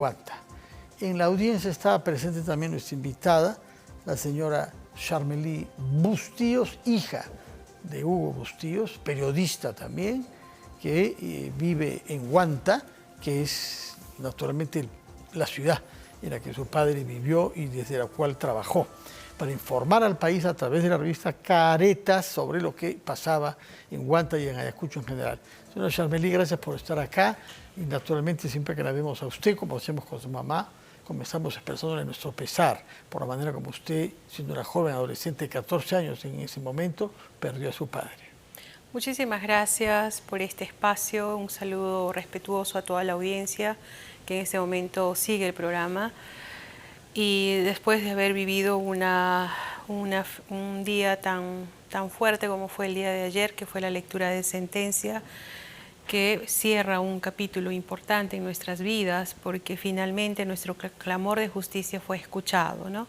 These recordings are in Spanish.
Guanta. En la audiencia estaba presente también nuestra invitada, la señora Charmely Bustillos, hija de Hugo Bustillos, periodista también, que vive en Guanta, que es naturalmente la ciudad en la que su padre vivió y desde la cual trabajó, para informar al país a través de la revista Caretas sobre lo que pasaba en Guanta y en Ayacucho en general. Señora Charmely, gracias por estar acá y naturalmente siempre que la vemos a usted, como hacemos con su mamá, comenzamos expresándole nuestro pesar por la manera como usted, siendo una joven adolescente de 14 años en ese momento, perdió a su padre. Muchísimas gracias por este espacio, un saludo respetuoso a toda la audiencia que en este momento sigue el programa. Y después de haber vivido un día tan fuerte como fue el día de ayer, que fue la lectura de sentencia, que cierra un capítulo importante en nuestras vidas, porque finalmente nuestro clamor de justicia fue escuchado, ¿no?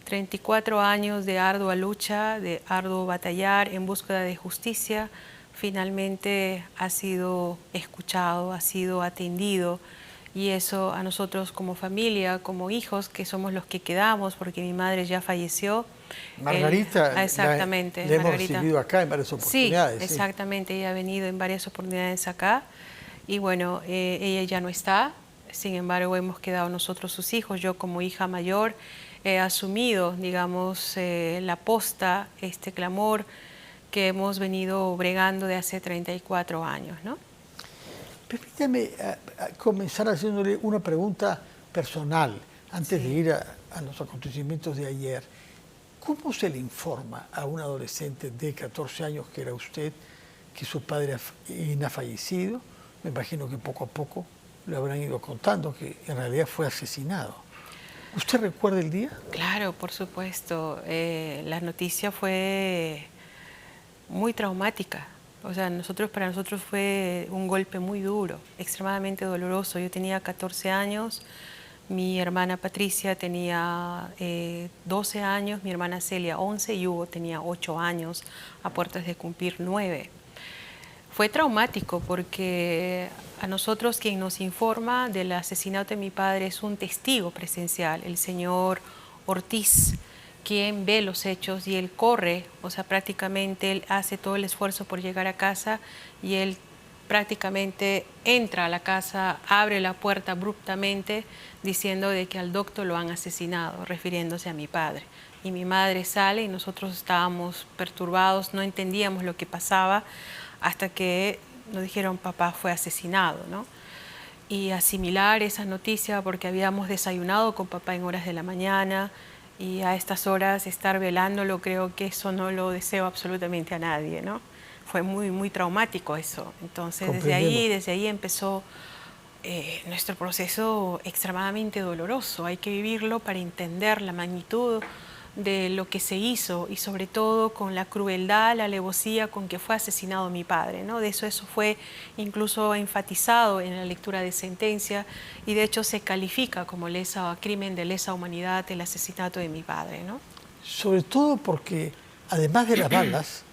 34 años de ardua lucha, de arduo batallar en búsqueda de justicia, finalmente ha sido escuchado, ha sido atendido. Y eso a nosotros como familia, como hijos, que somos los que quedamos, porque mi madre ya falleció. Margarita, exactamente, la hemos Margarita. recibido acá en varias oportunidades. Sí, exactamente, ella ha venido en varias oportunidades acá. Y bueno, ella ya no está, sin embargo hemos quedado nosotros sus hijos. Yo como hija mayor he asumido, digamos, la posta, este clamor que hemos venido bregando de hace 34 años, ¿no? Permítame comenzar haciéndole una pregunta personal antes de ir a los acontecimientos de ayer. ¿Cómo se le informa a un adolescente de 14 años, que era usted, que su padre ha fallecido? Me imagino que poco a poco le habrán ido contando que en realidad fue asesinado. ¿Usted recuerda el día? Claro, por supuesto. La noticia fue muy traumática. O sea, para nosotros fue un golpe muy duro, extremadamente doloroso. Yo tenía 14 años, mi hermana Patricia tenía 12 años, mi hermana Celia 11 y Hugo tenía 8 años, a puertas de cumplir 9. Fue traumático porque a nosotros quien nos informa del asesinato de mi padre es un testigo presencial, el señor Ortiz, quien ve los hechos y él corre, o sea, prácticamente él hace todo el esfuerzo por llegar a casa y él prácticamente entra a la casa, abre la puerta abruptamente diciendo de que al doctor lo han asesinado, refiriéndose a mi padre. Y mi madre sale y nosotros estábamos perturbados, no entendíamos lo que pasaba hasta que nos dijeron papá fue asesinado, ¿no? Y asimilar esa noticia porque habíamos desayunado con papá en horas de la mañana, y a estas horas estar velándolo, creo que eso no lo deseo absolutamente a nadie, ¿no? Fue muy, muy traumático eso. Entonces, desde ahí empezó nuestro proceso extremadamente doloroso. Hay que vivirlo para entender la magnitud de lo que se hizo y sobre todo con la crueldad, la alevosía con que fue asesinado mi padre, ¿no? De eso fue incluso enfatizado en la lectura de sentencia y de hecho se califica como crimen de lesa humanidad el asesinato de mi padre, ¿no? Sobre todo porque además de las balas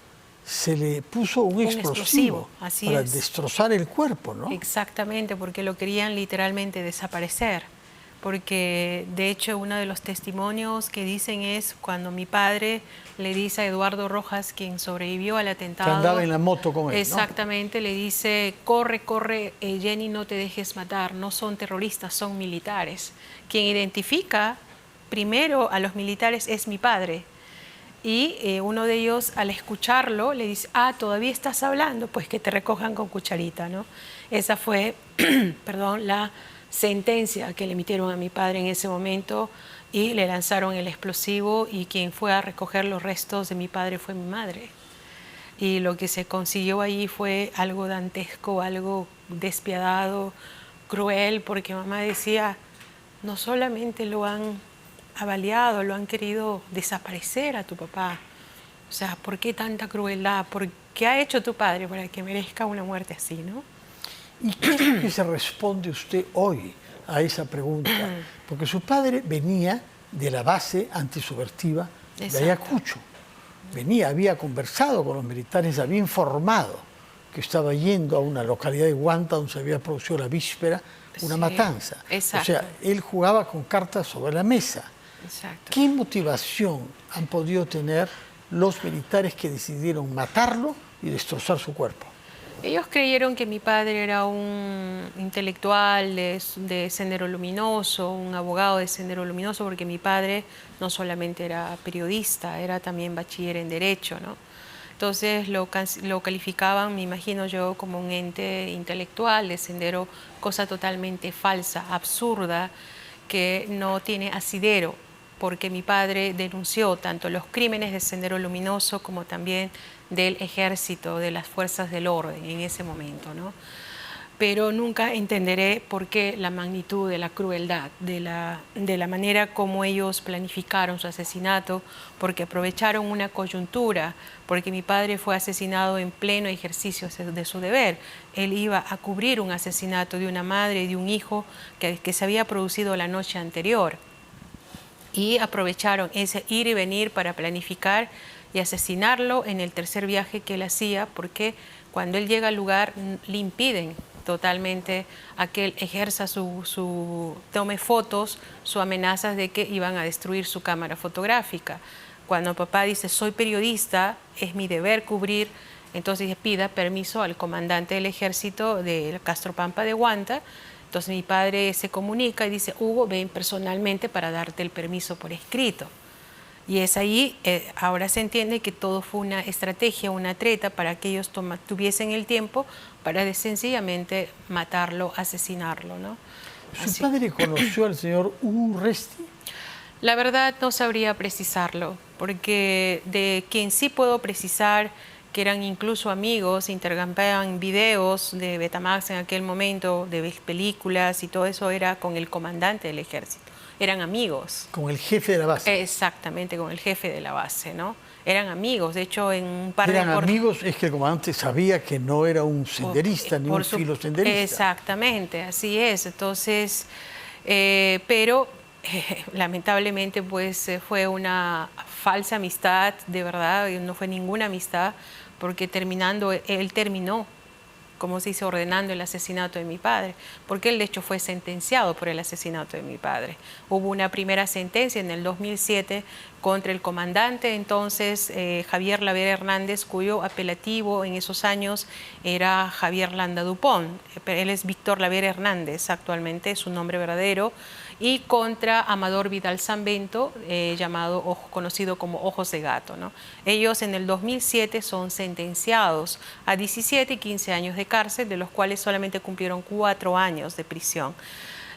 se le puso un explosivo para destrozar el cuerpo, ¿no? Exactamente, porque lo querían literalmente desaparecer. Porque de hecho uno de los testimonios que dicen es cuando mi padre le dice a Eduardo Rojas, quien sobrevivió al atentado, que andaba en la moto con él, exactamente, ¿no? Le dice, corre, corre, Jenny, no te dejes matar, no son terroristas, son militares. Quien identifica primero a los militares es mi padre. Y uno de ellos, al escucharlo, le dice, todavía estás hablando, pues que te recojan con cucharita, ¿no? Esa fue, perdón, la sentencia que le emitieron a mi padre en ese momento y le lanzaron el explosivo y quien fue a recoger los restos de mi padre fue mi madre. Y lo que se consiguió ahí fue algo dantesco, algo despiadado, cruel, porque mamá decía, no solamente lo han avaliado, lo han querido desaparecer a tu papá. O sea, ¿por qué tanta crueldad? ¿Por qué ha hecho tu padre para que merezca una muerte así, no? ¿Y qué es lo que se responde usted hoy a esa pregunta? Porque su padre venía de la base antisubversiva de Ayacucho. Había conversado con los militares, había informado que estaba yendo a una localidad de Guanta donde se había producido la víspera una Sí, matanza. exacto. O sea, él jugaba con cartas sobre la mesa. Exacto. ¿Qué motivación han podido tener los militares que decidieron matarlo y destrozar su cuerpo? Ellos creyeron que mi padre era un intelectual de Sendero Luminoso, un abogado de Sendero Luminoso, porque mi padre no solamente era periodista, era también bachiller en Derecho, ¿no? Entonces lo calificaban, me imagino yo, como un ente intelectual de Sendero, cosa totalmente falsa, absurda, que no tiene asidero, porque mi padre denunció tanto los crímenes de Sendero Luminoso como también del ejército, de las fuerzas del orden en ese momento, ¿no? Pero nunca entenderé por qué la magnitud de la crueldad, de la manera como ellos planificaron su asesinato, porque aprovecharon una coyuntura, porque mi padre fue asesinado en pleno ejercicio de su deber. Él iba a cubrir un asesinato de una madre y de un hijo que se había producido la noche anterior. Y aprovecharon ese ir y venir para planificar y asesinarlo en el tercer viaje que él hacía, porque cuando él llega al lugar le impiden totalmente a que él ejerza tome fotos, su amenazas de que iban a destruir su cámara fotográfica. Cuando papá dice, soy periodista, es mi deber cubrir, entonces pida permiso al comandante del ejército de Castropampa de Huanta. Entonces mi padre se comunica y dice, Hugo, ven personalmente para darte el permiso por escrito. Y es ahí, ahora se entiende que todo fue una estrategia, una treta para que ellos tuviesen el tiempo para sencillamente matarlo, asesinarlo, ¿no? ¿Su padre conoció al señor Urresti? La verdad no sabría precisarlo, porque de quien sí puedo precisar que eran incluso amigos, intercambiaban videos de Betamax en aquel momento, de películas y todo eso, era con el comandante del ejército. Eran amigos. Con el jefe de la base. Exactamente, con el jefe de la base, ¿no? Eran amigos, de hecho en un par de... Eran amigos, es que el comandante sabía que no era un senderista ni un filosenderista. Exactamente, así es. Entonces, lamentablemente pues fue una falsa amistad, de verdad, no fue ninguna amistad, porque él terminó, como se dice, ordenando el asesinato de mi padre, porque él de hecho fue sentenciado por el asesinato de mi padre. Hubo una primera sentencia en el 2007 contra el comandante entonces Javier Lavera Hernández, cuyo apelativo en esos años era Javier Landa Dupont. Él es Víctor Lavera Hernández actualmente, es su nombre verdadero, y contra Amador Vidal Sanbento, conocido como Ojos de Gato, ¿no? Ellos en el 2007 son sentenciados a 17 y 15 años de cárcel, de los cuales solamente cumplieron 4 años de prisión.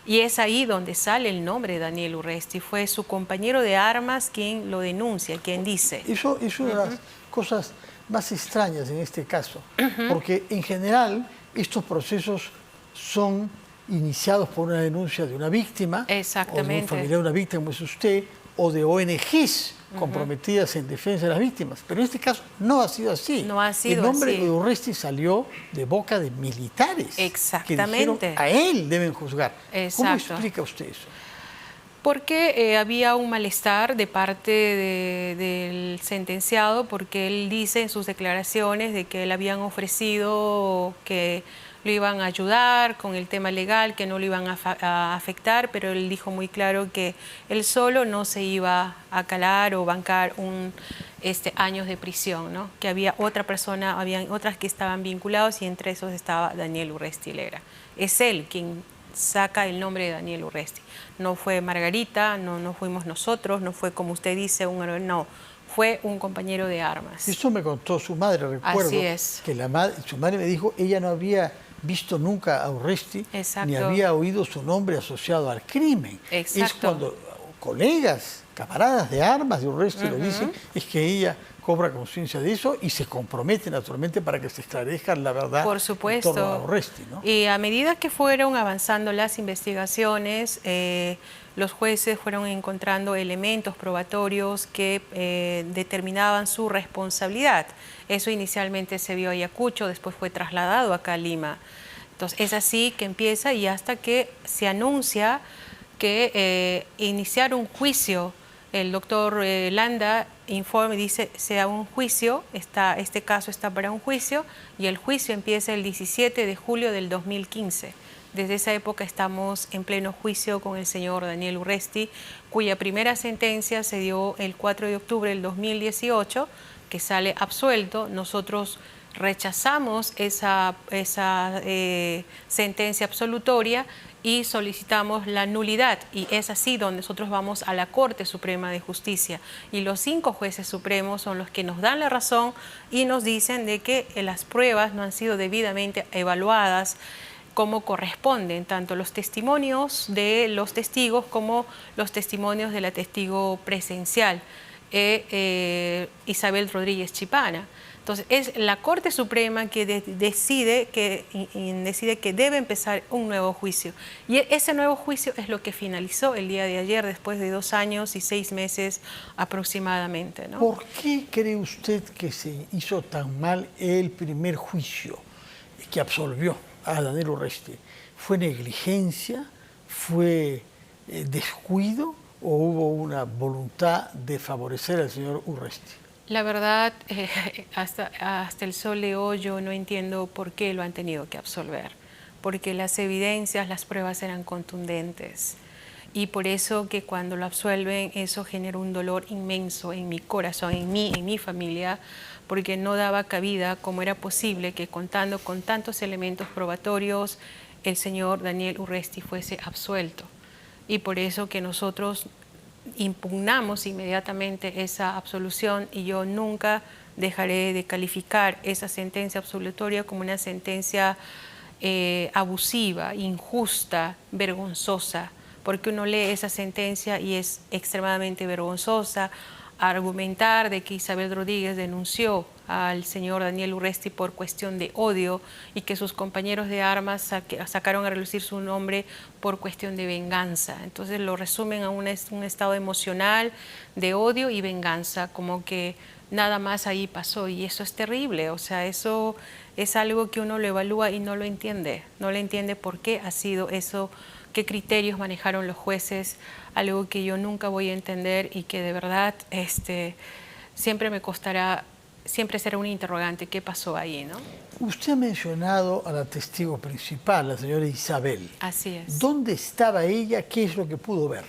Y es ahí donde sale el nombre de Daniel Urresti. Fue su compañero de armas quien lo denuncia, quien dice. Eso es una de las cosas más extrañas en este caso, porque en general estos procesos son iniciados por una denuncia de una víctima, o de un familiar de una víctima como es usted, o de ONGs comprometidas en defensa de las víctimas. Pero en este caso no ha sido así. No ha sido El nombre así. de Urresti salió de boca de militares. Exactamente. Que dijeron, a él deben juzgar. Exacto. ¿Cómo explica usted eso? Porque había un malestar de parte del sentenciado, porque él dice en sus declaraciones de que le habían ofrecido que lo iban a ayudar con el tema legal, que no lo iban a afectar, pero él dijo muy claro que él solo no se iba a calar o bancar años de prisión, ¿no? Que había otra persona, habían otras que estaban vinculados y entre esos estaba Daniel Urresti Lera. Es él quien saca el nombre de Daniel Urresti. No fue Margarita, no fuimos nosotros, no fue como usted dice, no. Fue un compañero de armas. Eso me contó su madre, recuerdo. Así es. Que su madre me dijo, ella no había visto nunca a Urresti, ni había oído su nombre asociado al crimen. Exacto. Es cuando colegas, camaradas de armas de Urresti lo dicen, es que ella cobra conciencia de eso y se compromete naturalmente para que se esclarezca la verdad. Por supuesto. En torno a Urresti, ¿no? Y a medida que fueron avanzando las investigaciones, los jueces fueron encontrando elementos probatorios que determinaban su responsabilidad. Eso inicialmente se vio a Ayacucho, después fue trasladado acá a Lima. Entonces es así que empieza y hasta que se anuncia que iniciar un juicio. El doctor Landa informa y dice, sea un juicio, este caso está para un juicio, y el juicio empieza el 17 de julio del 2015. Desde esa época estamos en pleno juicio con el señor Daniel Urresti, cuya primera sentencia se dio el 4 de octubre del 2018, que sale absuelto. Nosotros rechazamos esa sentencia absolutoria y solicitamos la nulidad, y es así donde nosotros vamos a la Corte Suprema de Justicia, y los 5 jueces supremos son los que nos dan la razón y nos dicen de que las pruebas no han sido debidamente evaluadas como corresponden, tanto los testimonios de los testigos como los testimonios de la testigo presencial, Isabel Rodríguez Chipana. Entonces, es la Corte Suprema que decide que debe empezar un nuevo juicio. Y ese nuevo juicio es lo que finalizó el día de ayer, después de 2 años y 6 meses aproximadamente, ¿no? ¿Por qué cree usted que se hizo tan mal el primer juicio que absolvió a Daniel Urresti? ¿Fue negligencia? ¿Fue descuido? ¿O hubo una voluntad de favorecer al señor Urresti? La verdad, hasta el sol de hoy yo no entiendo por qué lo han tenido que absolver, porque las evidencias, las pruebas eran contundentes, y por eso que cuando lo absuelven eso genera un dolor inmenso en mi corazón, en mi familia, porque no daba cabida cómo era posible que, contando con tantos elementos probatorios, el señor Daniel Urresti fuese absuelto. Y por eso que nosotros impugnamos inmediatamente esa absolución, y yo nunca dejaré de calificar esa sentencia absolutoria como una sentencia abusiva, injusta, vergonzosa, porque uno lee esa sentencia y es extremadamente vergonzosa. Argumentar de que Isabel Rodríguez denunció al señor Daniel Urresti por cuestión de odio y que sus compañeros de armas sacaron a relucir su nombre por cuestión de venganza. Entonces lo resumen a un estado emocional de odio y venganza, como que nada más ahí pasó, y eso es terrible. O sea, eso es algo que uno lo evalúa y no lo entiende. No le entiende por qué ha sido eso, qué criterios manejaron los jueces, algo que yo nunca voy a entender y que de verdad siempre me costará, siempre será un interrogante qué pasó ahí, ¿no? Usted ha mencionado a la testigo principal, la señora Isabel. Así es. ¿Dónde estaba ella? ¿Qué es lo que pudo ver?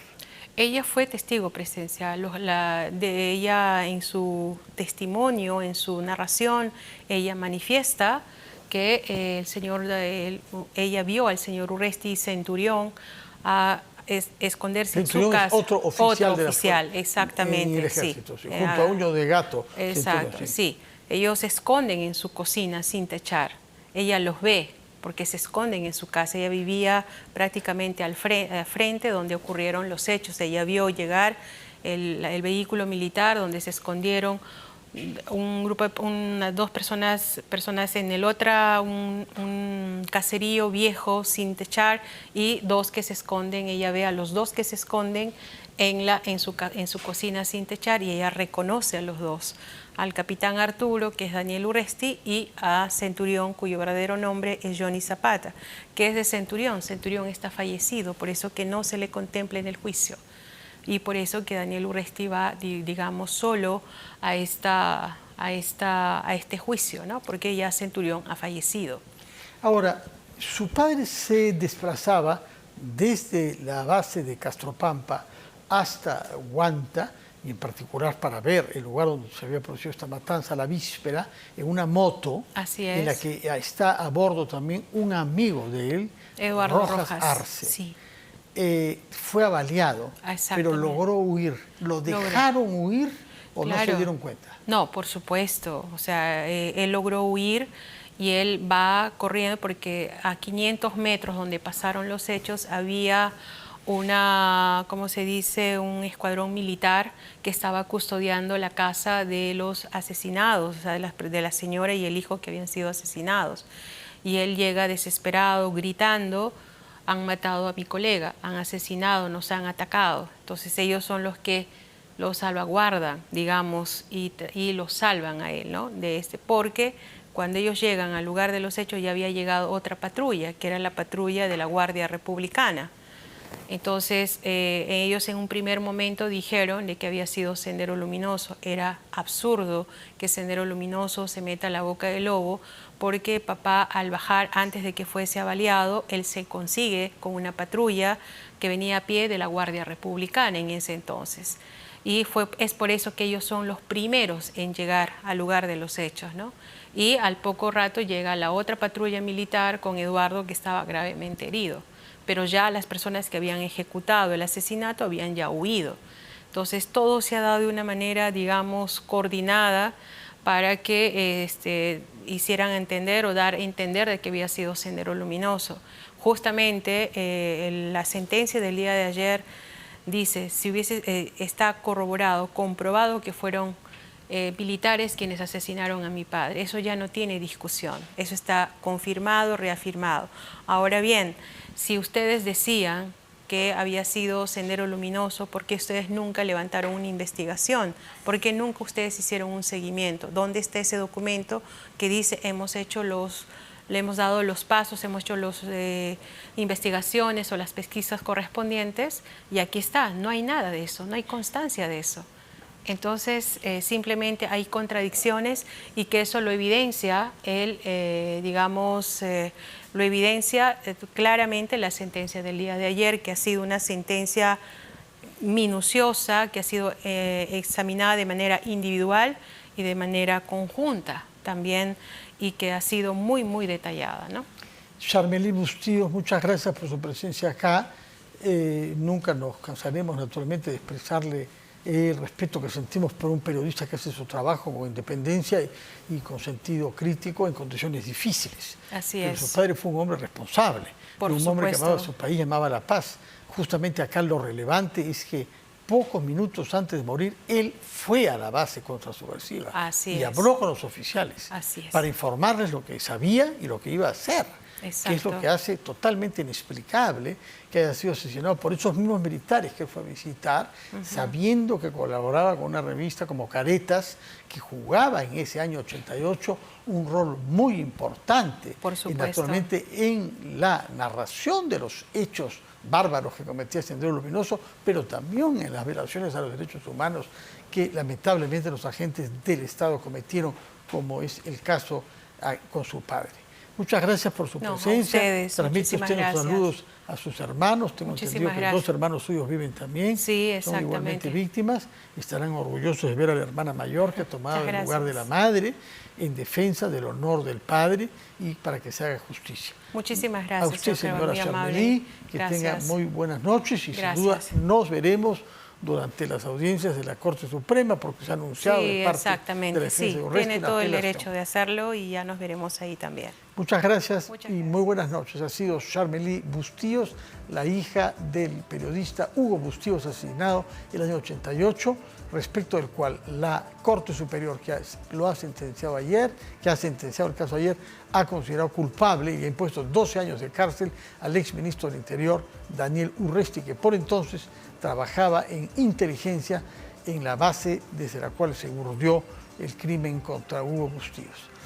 Ella fue testigo presencial. De ella, en su testimonio, en su narración, ella manifiesta que ella vio al señor Urresti Centurión esconderse Centurión en su casa. Otro oficial, exactamente. En el ejército, sí, junto a Uño de Gato. Exacto, Centurión, sí. Ellos se esconden en su cocina sin techar. Ella los ve porque se esconden en su casa. Ella vivía prácticamente al frente donde ocurrieron los hechos. Ella vio llegar el vehículo militar donde se escondieron un grupo, dos personas en el otro, un caserío viejo sin techar, y 2 que se esconden. Ella ve a los 2 que se esconden en su cocina sin techar, y ella reconoce a los 2, al capitán Arturo, que es Daniel Urresti, y a Centurión, cuyo verdadero nombre es Johnny Zapata, que es de Centurión. Centurión está fallecido, por eso que no se le contempla en el juicio. Y por eso que Daniel Urresti va, digamos, solo a este juicio, ¿no? Porque ya Centurión ha fallecido. Ahora, su padre se desplazaba desde la base de Castropampa hasta Huanta, y en particular para ver el lugar donde se había producido esta matanza la víspera, en una moto. Así es. En la que está a bordo también un amigo de él, Eduardo Rojas Arce. Sí. Fue avaliado, pero logró huir. ¿Lo dejaron huir o no se dieron cuenta? No, por supuesto. O sea, él logró huir, y él va corriendo porque a 500 metros donde pasaron los hechos había ¿cómo se dice?, un escuadrón militar que estaba custodiando la casa de los asesinados, o sea, de la señora y el hijo que habían sido asesinados. Y él llega desesperado, gritando: han matado a mi colega, han asesinado, nos han atacado. Entonces ellos son los que lo salvaguardan, digamos, y lo salvan a él, ¿no? Porque cuando ellos llegan al lugar de los hechos ya había llegado otra patrulla, que era la patrulla de la Guardia Republicana. Entonces, ellos en un primer momento dijeron de que había sido Sendero Luminoso. Era absurdo que Sendero Luminoso se meta a la boca del lobo, porque papá, al bajar, antes de que fuese avaliado, él se consigue con una patrulla que venía a pie de la Guardia Republicana en ese entonces. Y es por eso que ellos son los primeros en llegar al lugar de los hechos, ¿no? Y al poco rato llega la otra patrulla militar con Eduardo, que estaba gravemente herido. Pero ya las personas que habían ejecutado el asesinato habían ya huido. Entonces todo se ha dado de una manera, digamos, coordinada para que hicieran entender o dar a entender de que había sido Sendero Luminoso. Justamente la sentencia del día de ayer dice, si está corroborado, comprobado que fueron militares quienes asesinaron a mi padre. Eso ya no tiene discusión, eso está confirmado, reafirmado. Ahora bien, si ustedes decían que había sido Sendero Luminoso, ¿por qué ustedes nunca levantaron una investigación? ¿Por qué nunca ustedes hicieron un seguimiento? ¿Dónde está ese documento que dice le hemos dado los pasos, hemos hecho las investigaciones o las pesquisas correspondientes? Y aquí está, no hay nada de eso, no hay constancia de eso. Entonces, simplemente hay contradicciones y que eso lo evidencia, lo evidencia claramente la sentencia del día de ayer, que ha sido una sentencia minuciosa, que ha sido examinada de manera individual y de manera conjunta también, y que ha sido muy, muy detallada, ¿no? Charmely Bustíos, muchas gracias por su presencia acá. Nunca nos cansaremos, naturalmente, de expresarle el respeto que sentimos por un periodista que hace su trabajo con independencia y con sentido crítico en condiciones difíciles. Así Pero es. su padre fue un hombre responsable, un hombre que amaba a su país, amaba la paz. Justamente acá lo relevante es que pocos minutos antes de morir, él fue a la base contrasubversiva y habló con los oficiales para informarles lo que sabía y lo que iba a hacer. Exacto. Que es lo que hace totalmente inexplicable que haya sido asesinado por esos mismos militares que fue a visitar, sabiendo que colaboraba con una revista como Caretas, que jugaba en ese año 88 un rol muy importante, y naturalmente en la narración de los hechos bárbaros que cometía Sendero Luminoso, pero también en las violaciones a los derechos humanos que lamentablemente los agentes del Estado cometieron, como es el caso con su padre. Muchas gracias por su presencia. Transmite usted los saludos a sus hermanos. Tengo entendido que dos hermanos suyos viven también. Sí, exactamente. Son igualmente víctimas. Estarán orgullosos de ver a la hermana mayor que ha tomado el lugar de la madre en defensa del honor del padre y para que se haga justicia. Muchísimas gracias. A usted, señora Charmely, que tenga muy buenas noches y sin duda nos veremos durante las audiencias de la Corte Suprema, porque se ha anunciado de parte de la defensa de Urresti, tiene todo el derecho de hacerlo y ya nos veremos ahí también. Muchas gracias y muy buenas noches. Ha sido Charmely Bustíos, la hija del periodista Hugo Bustíos, asesinado en el año 88, respecto del cual la Corte Superior, que lo ha sentenciado ayer, que ha sentenciado el caso ayer, ha considerado culpable y ha impuesto 12 años de cárcel al exministro del Interior, Daniel Urresti, que por entonces trabajaba en inteligencia en la base desde la cual se urdió el crimen contra Hugo Bustíos.